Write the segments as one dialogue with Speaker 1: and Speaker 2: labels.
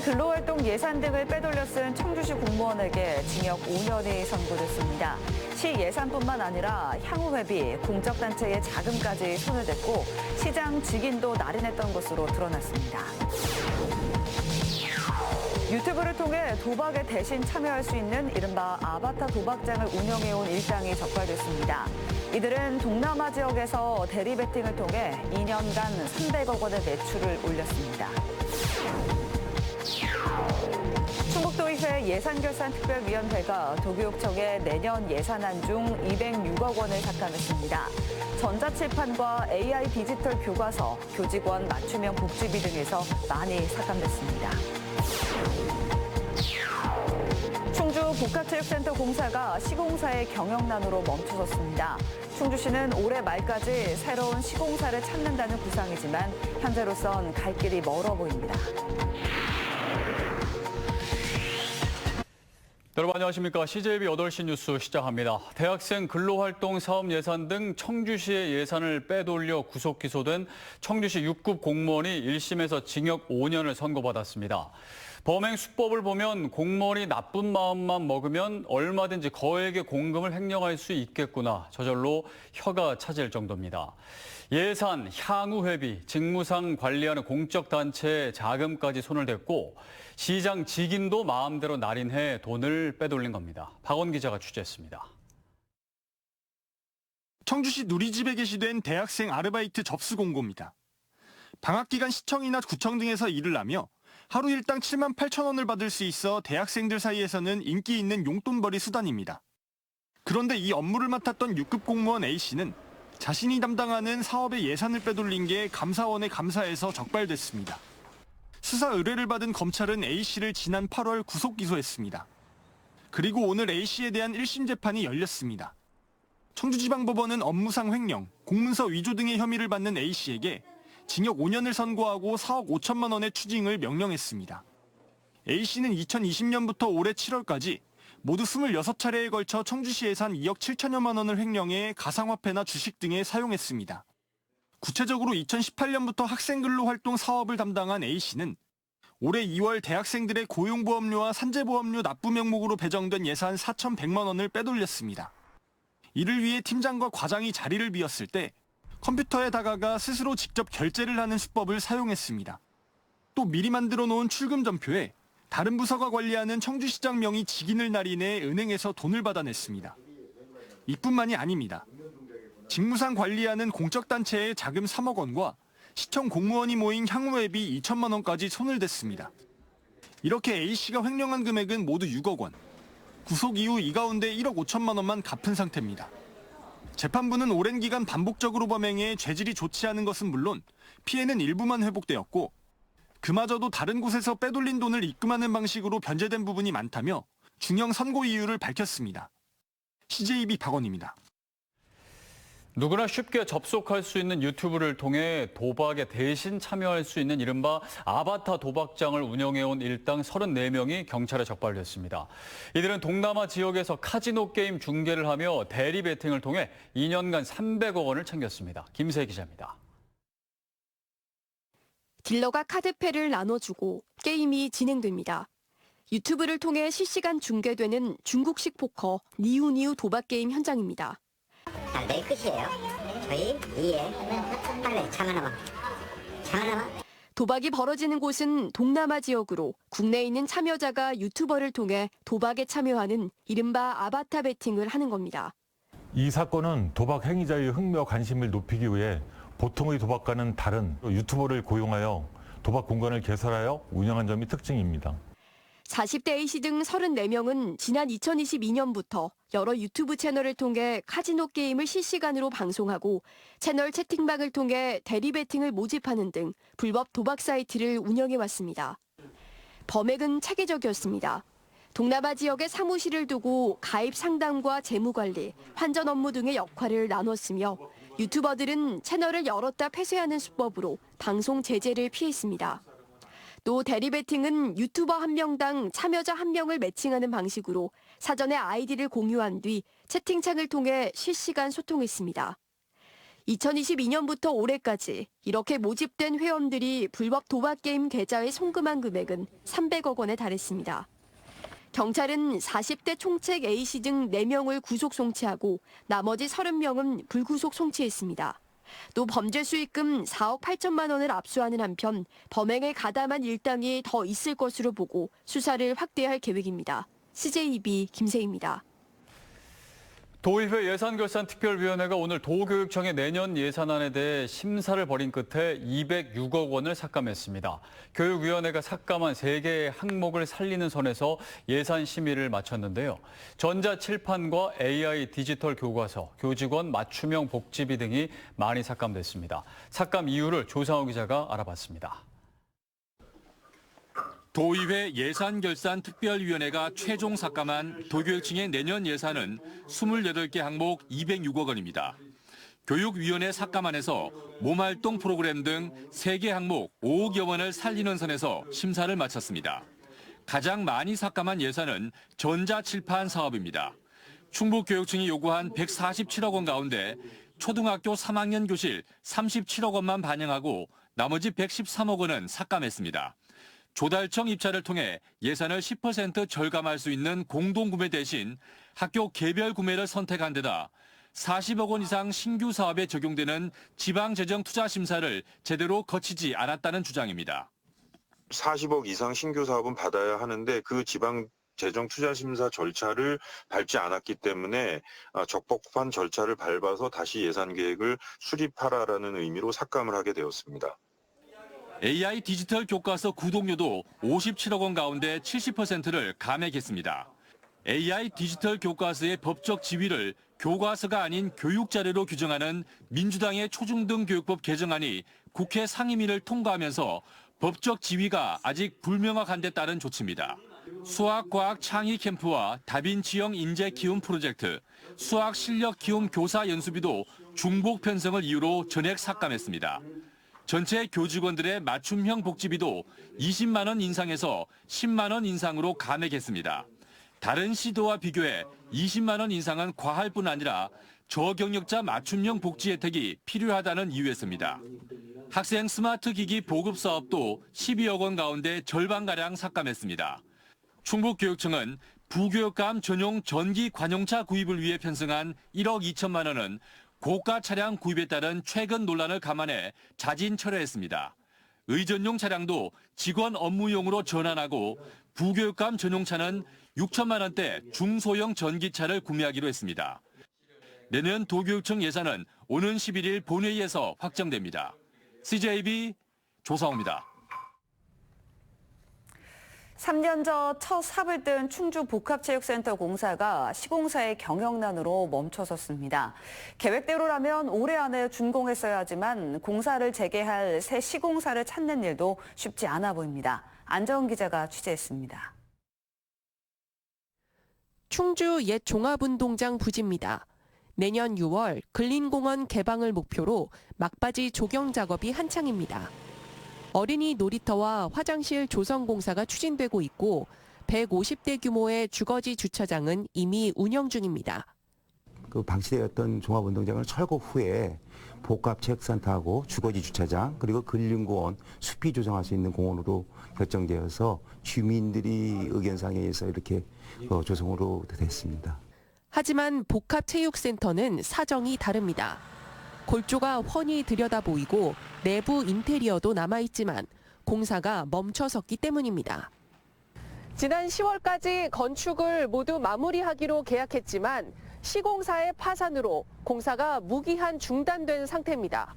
Speaker 1: 근로활동 예산 등을 빼돌려 쓴 청주시 공무원에게 징역 5년이 선고됐습니다. 시 예산뿐만 아니라 향후회비, 공적단체의 자금까지 손을 댔고 시장 직인도 날인했던 것으로 드러났습니다. 유튜브를 통해 도박에 대신 참여할 수 있는 이른바 아바타 도박장을 운영해온 일당이 적발됐습니다. 이들은 동남아 지역에서 대리 베팅을 통해 2년간 300억 원의 매출을 올렸습니다. 충북도의회 예산결산특별위원회가 도교육청에 내년 예산안 중 206억 원을 삭감했습니다. 전자칠판과 AI 디지털 교과서, 교직원 맞춤형 복지비 등에서 많이 삭감됐습니다. 충주 복합체육센터 공사가 시공사의 경영난으로 멈춰섰습니다. 충주시는 올해 말까지 새로운 시공사를 찾는다는 구상이지만 현재로선 갈 길이 멀어 보입니다.
Speaker 2: 여러분 안녕하십니까. CJB 8시 뉴스 시작합니다. 대학생 근로활동 사업 예산 등 청주시의 예산을 빼돌려 구속 기소된 청주시 6급 공무원이 1심에서 징역 5년을 선고받았습니다. 범행 수법을 보면 공무원이 나쁜 마음만 먹으면 얼마든지 거액의 공금을 횡령할 수 있겠구나. 저절로 혀가 차질 정도입니다. 예산, 향후회비, 직무상 관리하는 공적단체의 자금까지 손을 댔고 시장 직인도 마음대로 날인해 돈을 빼돌린 겁니다. 박원 기자가 취재했습니다.
Speaker 3: 청주시 누리집에 게시된 대학생 아르바이트 접수 공고입니다. 방학 기간 시청이나 구청 등에서 일을 하며 하루 일당 7만 8천 원을 받을 수 있어 대학생들 사이에서는 인기 있는 용돈벌이 수단입니다. 그런데 이 업무를 맡았던 6급 공무원 A씨는 자신이 담당하는 사업의 예산을 빼돌린 게 감사원의 감사에서 적발됐습니다. 수사 의뢰를 받은 검찰은 A씨를 지난 8월 구속 기소했습니다. 그리고 오늘 A씨에 대한 1심 재판이 열렸습니다. 청주지방법원은 업무상 횡령, 공문서 위조 등의 혐의를 받는 A씨에게 징역 5년을 선고하고 4억 5천만 원의 추징을 명령했습니다. A씨는 2020년부터 올해 7월까지 모두 26차례에 걸쳐 청주시 예산 2억 7천여만 원을 횡령해 가상화폐나 주식 등에 사용했습니다. 구체적으로 2018년부터 학생근로활동 사업을 담당한 A씨는 올해 2월 대학생들의 고용보험료와 산재보험료 납부 명목으로 배정된 예산 4,100만 원을 빼돌렸습니다. 이를 위해 팀장과 과장이 자리를 비웠을 때 컴퓨터에 다가가 스스로 직접 결제를 하는 수법을 사용했습니다. 또 미리 만들어 놓은 출금 전표에 다른 부서가 관리하는 청주시장 명의 직인을 날인해 은행에서 돈을 받아냈습니다. 이뿐만이 아닙니다. 직무상 관리하는 공적단체의 자금 3억 원과 시청 공무원이 모인 향후회비 2천만 원까지 손을 댔습니다. 이렇게 A씨가 횡령한 금액은 모두 6억 원. 구속 이후 이 가운데 1억 5천만 원만 갚은 상태입니다. 재판부는 오랜 기간 반복적으로 범행해 죄질이 좋지 않은 것은 물론 피해는 일부만 회복되었고 그마저도 다른 곳에서 빼돌린 돈을 입금하는 방식으로 변제된 부분이 많다며 중형 선고 이유를 밝혔습니다. CJB 박원입니다.
Speaker 2: 누구나 쉽게 접속할 수 있는 유튜브를 통해 도박에 대신 참여할 수 있는 이른바 아바타 도박장을 운영해온 일당 34명이 경찰에 적발됐습니다. 이들은 동남아 지역에서 카지노 게임 중계를 하며 대리 베팅을 통해 2년간 300억 원을 챙겼습니다. 김세 기자입니다.
Speaker 4: 딜러가 카드패를 나눠주고 게임이 진행됩니다. 유튜브를 통해 실시간 중계되는 중국식 포커 니우니우 도박 게임 현장입니다.
Speaker 5: 내일 끝이에요. 저희 2에 빨리 장하나만.
Speaker 4: 도박이 벌어지는 곳은 동남아 지역으로 국내에 있는 참여자가 유튜버를 통해 도박에 참여하는 이른바 아바타 베팅을 하는 겁니다.
Speaker 6: 이 사건은 도박 행위자의 흥미와 관심을 높이기 위해 보통의 도박과는 다른 유튜버를 고용하여 도박 공간을 개설하여 운영한 점이 특징입니다.
Speaker 4: 40대 A씨 등 34명은 지난 2022년부터 여러 유튜브 채널을 통해 카지노 게임을 실시간으로 방송하고 채널 채팅방을 통해 대리 베팅을 모집하는 등 불법 도박 사이트를 운영해왔습니다. 범액은 체계적이었습니다. 동남아 지역에 사무실을 두고 가입 상담과 재무관리, 환전 업무 등의 역할을 나눴으며 유튜버들은 채널을 열었다 폐쇄하는 수법으로 방송 제재를 피했습니다. 또 대리 베팅은 유튜버 한 명당 참여자 한 명을 매칭하는 방식으로 사전에 아이디를 공유한 뒤 채팅창을 통해 실시간 소통했습니다. 2022년부터 올해까지 이렇게 모집된 회원들이 불법 도박 게임 계좌에 송금한 금액은 300억 원에 달했습니다. 경찰은 40대 총책 A씨 등 4명을 구속 송치하고 나머지 30명은 불구속 송치했습니다. 또 범죄 수익금 4억 8천만 원을 압수하는 한편 범행에 가담한 일당이 더 있을 것으로 보고 수사를 확대할 계획입니다. CJB 김세희입니다.
Speaker 2: 도의회 예산결산특별위원회가 오늘 도교육청의 내년 예산안에 대해 심사를 벌인 끝에 206억 원을 삭감했습니다. 교육위원회가 삭감한 3개의 항목을 살리는 선에서 예산 심의를 마쳤는데요. 전자칠판과 AI 디지털 교과서, 교직원 맞춤형 복지비 등이 많이 삭감됐습니다. 삭감 이유를 조상호 기자가 알아봤습니다.
Speaker 7: 도의회 예산결산특별위원회가 최종 삭감한 도교육청의 내년 예산은 28개 항목 206억 원입니다. 교육위원회 삭감안에서 몸활동 프로그램 등 3개 항목 5억여 원을 살리는 선에서 심사를 마쳤습니다. 가장 많이 삭감한 예산은 전자칠판 사업입니다. 충북교육청이 요구한 147억 원 가운데 초등학교 3학년 교실 37억 원만 반영하고 나머지 113억 원은 삭감했습니다. 조달청 입찰을 통해 예산을 10% 절감할 수 있는 공동구매 대신 학교 개별 구매를 선택한 데다 40억 원 이상 신규 사업에 적용되는 지방재정투자심사를 제대로 거치지 않았다는 주장입니다.
Speaker 8: 40억 이상 신규 사업은 받아야 하는데 그 지방재정투자심사 절차를 밟지 않았기 때문에 적법한 절차를 밟아서 다시 예산계획을 수립하라라는 의미로 삭감을 하게 되었습니다.
Speaker 7: AI 디지털 교과서 구독료도 57억 원 가운데 70%를 감액했습니다. AI 디지털 교과서의 법적 지위를 교과서가 아닌 교육자료로 규정하는 민주당의 초중등교육법 개정안이 국회 상임위를 통과하면서 법적 지위가 아직 불명확한 데 따른 조치입니다. 수학과학 창의 캠프와 다빈치형 인재 키움 프로젝트, 수학 실력 키움 교사 연수비도 중복 편성을 이유로 전액 삭감했습니다. 전체 교직원들의 맞춤형 복지비도 20만 원 인상에서 10만 원 인상으로 감액했습니다. 다른 시도와 비교해 20만 원 인상은 과할 뿐 아니라 저경력자 맞춤형 복지 혜택이 필요하다는 이유였습니다. 학생 스마트 기기 보급 사업도 12억 원 가운데 절반가량 삭감했습니다. 충북교육청은 부교육감 전용 전기 관용차 구입을 위해 편성한 1억 2천만 원은 고가 차량 구입에 따른 최근 논란을 감안해 자진 철회했습니다. 의전용 차량도 직원 업무용으로 전환하고 부교육감 전용차는 6천만 원대 중소형 전기차를 구매하기로 했습니다. 내년 도교육청 예산은 오는 11일 본회의에서 확정됩니다. CJB 조상호입니다.
Speaker 1: 3년 전 첫 삽을 뜬 충주 복합체육센터 공사가 시공사의 경영난으로 멈춰섰습니다. 계획대로라면 올해 안에 준공했어야 하지만 공사를 재개할 새 시공사를 찾는 일도 쉽지 않아 보입니다. 안정은 기자가 취재했습니다.
Speaker 4: 충주 옛 종합운동장 부지입니다. 내년 6월 근린공원 개방을 목표로 막바지 조경 작업이 한창입니다. 어린이 놀이터와 화장실 조성 공사가 추진되고 있고 150대 규모의 주거지 주차장은 이미 운영 중입니다.
Speaker 9: 그 방치되었던 종합운동장을 철거 후에 복합체육센터하고 주거지 주차장 그리고 근린공원 숲이 조성할 수 있는 공원으로 결정되어서 주민들이 의견상에 의해서 이렇게 조성으로 됐습니다.
Speaker 4: 하지만 복합체육센터는 사정이 다릅니다. 골조가 훤히 들여다 보이고 내부 인테리어도 남아있지만 공사가 멈춰섰기 때문입니다. 지난 10월까지 건축을 모두 마무리하기로 계약했지만 시공사의 파산으로 공사가 무기한 중단된 상태입니다.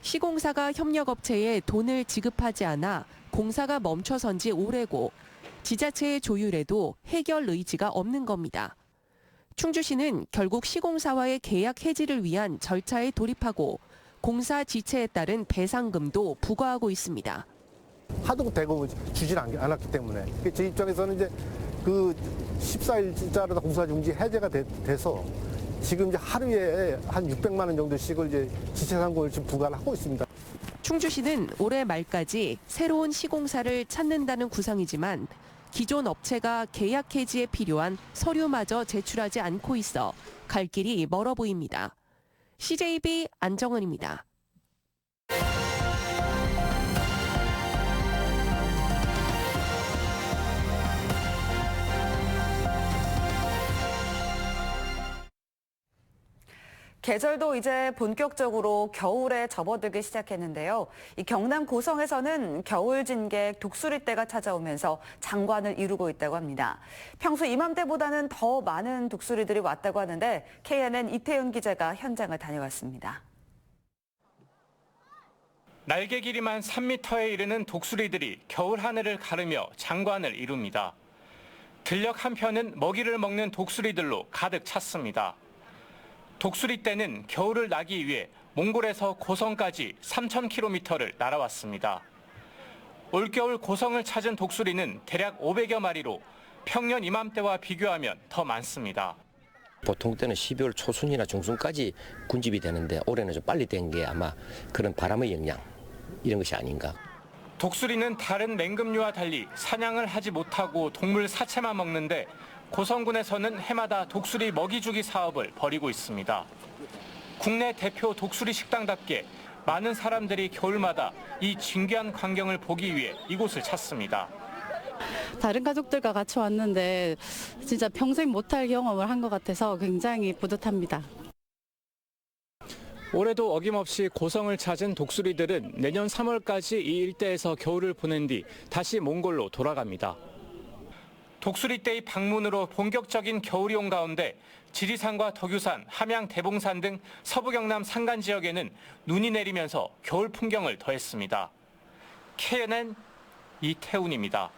Speaker 4: 시공사가 협력업체에 돈을 지급하지 않아 공사가 멈춰선 지 오래고 지자체의 조율에도 해결 의지가 없는 겁니다. 충주시는 결국 시공사와의 계약 해지를 위한 절차에 돌입하고 공사 지체에 따른 배상금도 부과하고 있습니다.
Speaker 10: 하도 대금을 주질 않았기 때문에 제 입장에서는 이제 그 14일자로 공사 중지 해제가 돼서 지금 이제 하루에 한 600만 원 정도씩을 이제 지체 상금을 지금 부과를 하고 있습니다.
Speaker 4: 충주시는 올해 말까지 새로운 시공사를 찾는다는 구상이지만 기존 업체가 계약 해지에 필요한 서류마저 제출하지 않고 있어 갈 길이 멀어 보입니다. CJB 안정은입니다.
Speaker 1: 계절도 이제 본격적으로 겨울에 접어들기 시작했는데요. 이 경남 고성에서는 겨울 진객 독수리떼가 찾아오면서 장관을 이루고 있다고 합니다. 평소 이맘때보다는 더 많은 독수리들이 왔다고 하는데 KNN 이태윤 기자가 현장을 다녀왔습니다.
Speaker 11: 날개 길이만 3m에 이르는 독수리들이 겨울 하늘을 가르며 장관을 이룹니다. 들녘 한편은 먹이를 먹는 독수리들로 가득 찼습니다. 독수리떼는 겨울을 나기 위해 몽골에서 고성까지 3,000km를 날아왔습니다. 올겨울 고성을 찾은 독수리는 대략 500여 마리로 평년 이맘때와 비교하면 더 많습니다.
Speaker 12: 보통 때는 12월 초순이나 중순까지 군집이 되는데 올해는 좀 빨리 된 게 아마 그런 바람의 영향 이런 것이 아닌가.
Speaker 11: 독수리는 다른 맹금류와 달리 사냥을 하지 못하고 동물 사체만 먹는데 고성군에서는 해마다 독수리 먹이주기 사업을 벌이고 있습니다. 국내 대표 독수리 식당답게 많은 사람들이 겨울마다 이 진귀한 광경을 보기 위해 이곳을 찾습니다.
Speaker 13: 다른 가족들과 같이 왔는데 진짜 평생 못할 경험을 한 것 같아서 굉장히 뿌듯합니다.
Speaker 11: 올해도 어김없이 고성을 찾은 독수리들은 내년 3월까지 이 일대에서 겨울을 보낸 뒤 다시 몽골로 돌아갑니다. 독수리떼의 방문으로 본격적인 겨울이 온 가운데 지리산과 덕유산, 함양, 대봉산 등 서부 경남 산간 지역에는 눈이 내리면서 겨울 풍경을 더했습니다. KNN 이태훈입니다.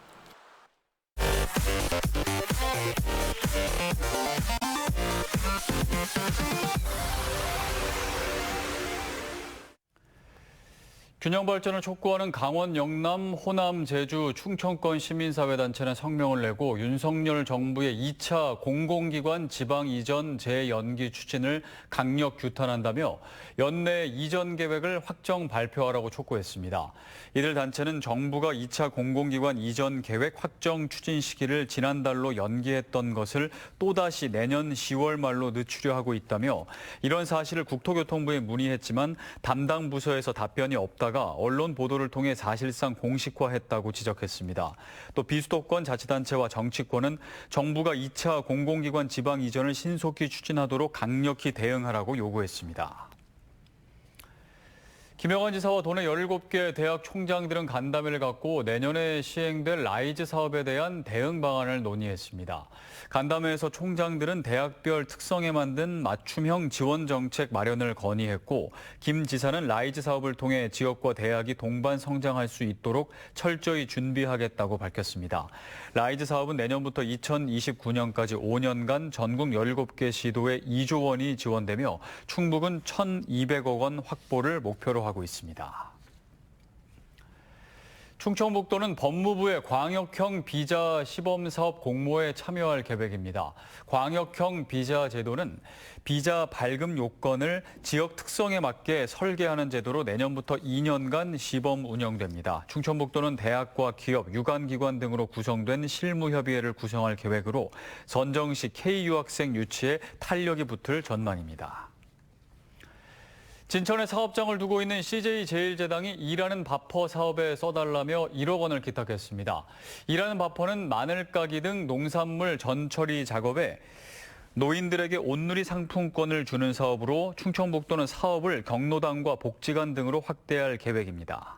Speaker 2: 균형 발전을 촉구하는 강원, 영남, 호남, 제주, 충청권 시민사회단체는 성명을 내고 윤석열 정부의 2차 공공기관 지방 이전 재연기 추진을 강력 규탄한다며 연내 이전 계획을 확정 발표하라고 촉구했습니다. 이들 단체는 정부가 2차 공공기관 이전 계획 확정 추진 시기를 지난달로 연기했던 것을 또다시 내년 10월 말로 늦추려 하고 있다며 이런 사실을 국토교통부에 문의했지만 담당 부서에서 답변이 없다가 언론 보도를 통해 사실상 공식화했다고 지적했습니다. 또 비수도권 자치단체와 정치권은 정부가 2차 공공기관 지방 이전을 신속히 추진하도록 강력히 대응하라고 요구했습니다. 김영환 지사와 도내 17개 대학 총장들은 간담회를 갖고 내년에 시행될 라이즈 사업에 대한 대응 방안을 논의했습니다. 간담회에서 총장들은 대학별 특성에 만든 맞춤형 지원 정책 마련을 건의했고 김 지사는 라이즈 사업을 통해 지역과 대학이 동반 성장할 수 있도록 철저히 준비하겠다고 밝혔습니다. 라이즈 사업은 내년부터 2029년까지 5년간 전국 17개 시도에 2조 원이 지원되며 충북은 1,200억 원 확보를 목표로 하고 있습니다. 충청북도는 법무부의 광역형 비자 시범사업 공모에 참여할 계획입니다. 광역형 비자 제도는 비자 발급 요건을 지역 특성에 맞게 설계하는 제도로 내년부터 2년간 시범 운영됩니다. 충청북도는 대학과 기업, 유관기관 등으로 구성된 실무협의회를 구성할 계획으로 선정 시 K유학생 유치에 탄력이 붙을 전망입니다. 진천에 사업장을 두고 있는 CJ제일제당이 일하는 바퍼 사업에 써달라며 1억 원을 기탁했습니다. 일하는 바퍼는 마늘 까기 등 농산물 전처리 작업에 노인들에게 온누리 상품권을 주는 사업으로 충청북도는 사업을 경로당과 복지관 등으로 확대할 계획입니다.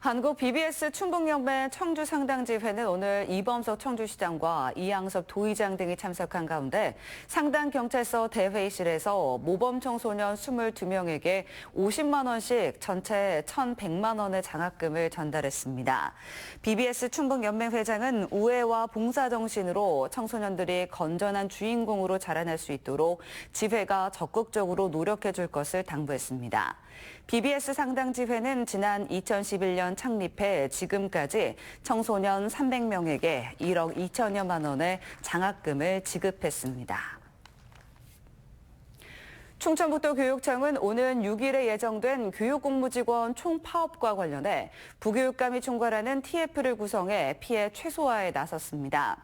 Speaker 1: 한국 BBS 충북연맹 청주상당지회는 오늘 이범석 청주시장과 이양섭 도의장 등이 참석한 가운데 상당경찰서 대회의실에서 모범 청소년 22명에게 50만 원씩 전체 1,100만 원의 장학금을 전달했습니다. BBS 충북연맹 회장은 우애와 봉사정신으로 청소년들이 건전한 주인공으로 자라날 수 있도록 지회가 적극적으로 노력해 줄 것을 당부했습니다. BBS 상당지회는 지난 2011년 창립해 지금까지 청소년 300명에게 1억 2천여만 원의 장학금을 지급했습니다. 충청북도 교육청은 오는 6일에 예정된 교육공무직원 총파업과 관련해 부교육감이 총괄하는 TF를 구성해 피해 최소화에 나섰습니다.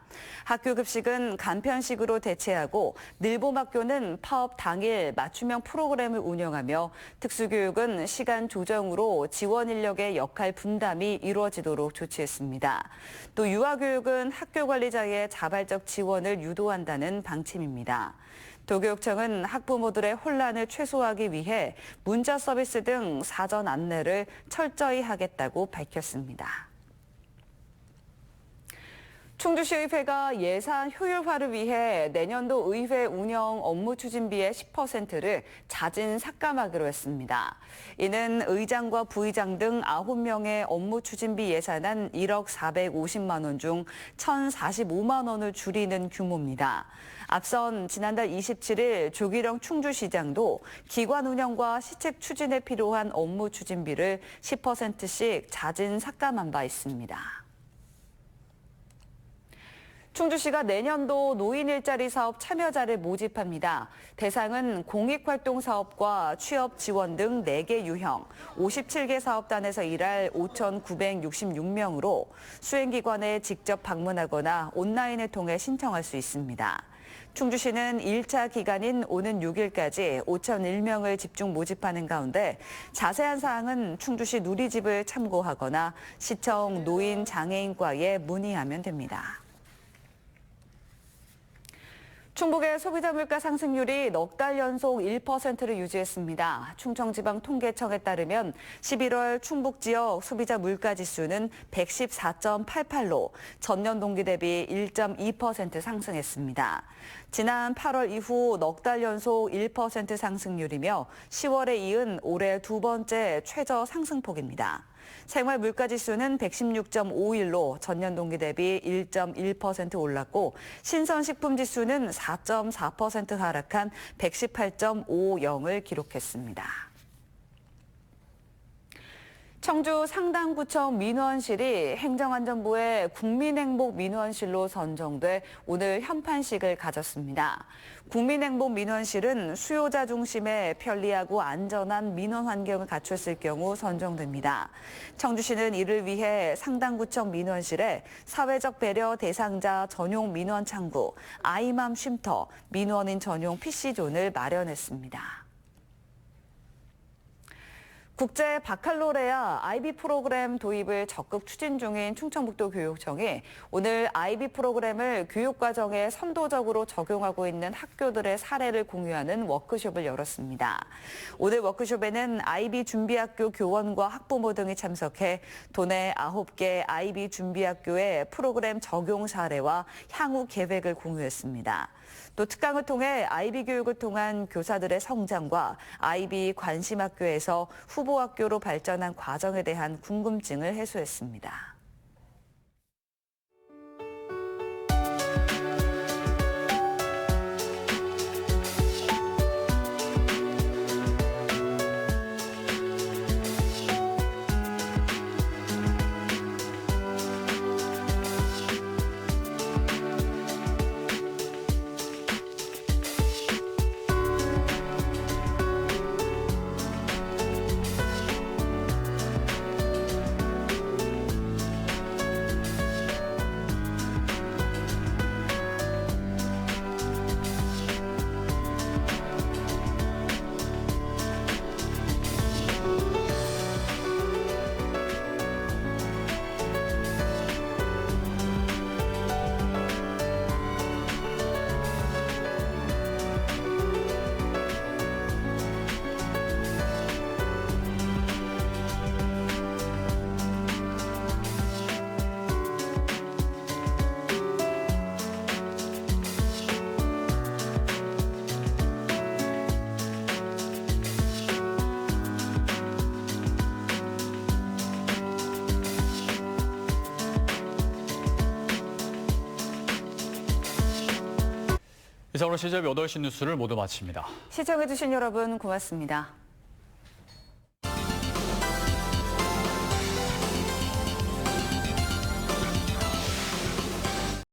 Speaker 1: 학교 급식은 간편식으로 대체하고 늘봄학교는 파업 당일 맞춤형 프로그램을 운영하며 특수교육은 시간 조정으로 지원 인력의 역할 분담이 이루어지도록 조치했습니다. 또 유아교육은 학교 관리자의 자발적 지원을 유도한다는 방침입니다. 도교육청은 학부모들의 혼란을 최소화하기 위해 문자 서비스 등 사전 안내를 철저히 하겠다고 밝혔습니다. 충주시의회가 예산 효율화를 위해 내년도 의회 운영 업무 추진비의 10%를 자진 삭감하기로 했습니다. 이는 의장과 부의장 등 9명의 업무 추진비 예산안 1억 450만 원 중 1,045만 원을 줄이는 규모입니다. 앞선 지난달 27일 조기령 충주시장도 기관 운영과 시책 추진에 필요한 업무 추진비를 10%씩 자진 삭감한 바 있습니다. 충주시가 내년도 노인 일자리 사업 참여자를 모집합니다. 대상은 공익활동 사업과 취업 지원 등 4개 유형, 57개 사업단에서 일할 5,966명으로 수행기관에 직접 방문하거나 온라인을 통해 신청할 수 있습니다. 충주시는 1차 기간인 오는 6일까지 5,001명을 집중 모집하는 가운데 자세한 사항은 충주시 누리집을 참고하거나 시청 노인 장애인과에 문의하면 됩니다. 충북의 소비자 물가 상승률이 넉 달 연속 1%를 유지했습니다. 충청지방통계청에 따르면 11월 충북 지역 소비자 물가 지수는 114.88로 전년 동기 대비 1.2% 상승했습니다. 지난 8월 이후 넉 달 연속 1% 상승률이며 10월에 이은 올해 두 번째 최저 상승폭입니다. 생활 물가 지수는 116.51로 전년 동기 대비 1.1% 올랐고 신선식품 지수는 4.4% 하락한 118.50을 기록했습니다. 청주 상당구청 민원실이 행정안전부의 국민행복민원실로 선정돼 오늘 현판식을 가졌습니다. 국민행복민원실은 수요자 중심의 편리하고 안전한 민원 환경을 갖췄을 경우 선정됩니다. 청주시는 이를 위해 상당구청 민원실에 사회적 배려 대상자 전용 민원 창구, 아이맘 쉼터, 민원인 전용 PC존을 마련했습니다. 국제 바칼로레아 IB 프로그램 도입을 적극 추진 중인 충청북도 교육청이 오늘 IB 프로그램을 교육과정에 선도적으로 적용하고 있는 학교들의 사례를 공유하는 워크숍을 열었습니다. 오늘 워크숍에는 IB 준비학교 교원과 학부모 등이 참석해 도내 9개 IB 준비학교의 프로그램 적용 사례와 향후 계획을 공유했습니다. 또 특강을 통해 IB 교육을 통한 교사들의 성장과 IB 관심학교에서 후보학교로 발전한 과정에 대한 궁금증을 해소했습니다.
Speaker 2: 이상으로 CJB 8시 뉴스를 모두 마칩니다.
Speaker 1: 시청해주신 여러분 고맙습니다.